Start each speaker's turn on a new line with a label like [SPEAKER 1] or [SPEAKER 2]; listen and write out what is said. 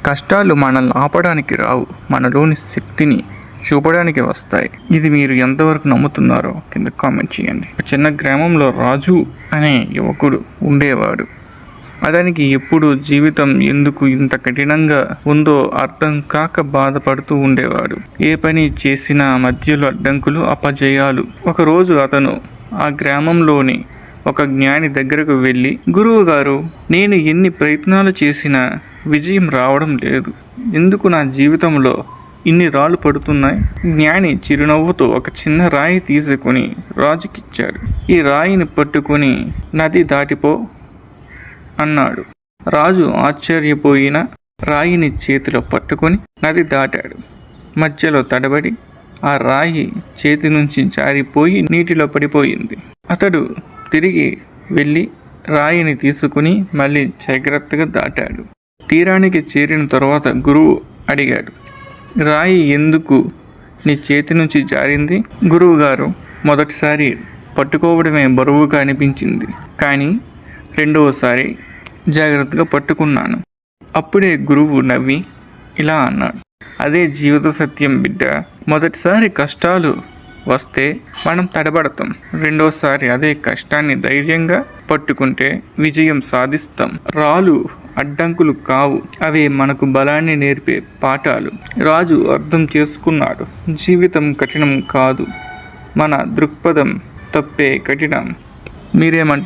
[SPEAKER 1] కష్టాలు మనల్ని ఆపడానికి రావు, మనలోని శక్తిని చూపడానికి వస్తాయి. ఇది మీరు ఎంతవరకు నమ్ముతున్నారో కింద కామెంట్ చేయండి. ఒక చిన్న గ్రామంలో రాజు అనే యువకుడు ఉండేవాడు. అతనికి ఎప్పుడు జీవితం ఎందుకు ఇంత కఠినంగా ఉందో అర్థం కాక బాధపడుతూ ఉండేవాడు. ఏ పని చేసినా మధ్యలో అడ్డంకులు, అపజయాలు. ఒకరోజు అతను ఆ గ్రామంలోని ఒక జ్ఞాని దగ్గరకు వెళ్ళి, గురువు గారు, నేను ఎన్ని ప్రయత్నాలు చేసినా విజయం రావడం లేదు. ఎందుకు నా జీవితంలో ఇన్ని రాళ్ళు పడుతున్నాయి? జ్ఞాని చిరునవ్వుతో ఒక చిన్న రాయి తీసుకొని రాజుకిచ్చాడు. ఈ రాయిని పట్టుకొని నది దాటిపో అన్నాడు. రాజు ఆశ్చర్యపోయిన రాయిని చేతిలో పట్టుకొని నది దాటాడు. మధ్యలో తడబడి ఆ రాయి చేతి నుంచి జారిపోయి నీటిలో పడిపోయింది. అతడు తిరిగి వెళ్ళి రాయిని తీసుకుని మళ్ళీ జాగ్రత్తగా దాటాడు. తీరానికి చేరిన తర్వాత గురువు అడిగాడు, రాయి ఎందుకు నీ చేతి నుంచి జారింది? గురువు గారు, మొదటిసారి పట్టుకోవడమే బరువుగా అనిపించింది, కానీ రెండవసారి జాగ్రత్తగా పట్టుకున్నాను. అప్పుడే గురువు నవ్వి ఇలా అన్నాడు, అదే జీవిత సత్యం బిడ్డ. మొదటిసారి కష్టాలు వస్తే మనం తడబడతాం, రెండోసారి అదే కష్టాన్ని ధైర్యంగా పట్టుకుంటే విజయం సాధిస్తాం. రాళ్ళు అడ్డంకులు కావు, అవే మనకు బలాన్ని నేర్పే పాఠాలు. రాజు అర్థం చేసుకున్నాడు, జీవితం కఠినం కాదు, మన దృక్పథం తప్పే కఠినం. మీరేమంటారు?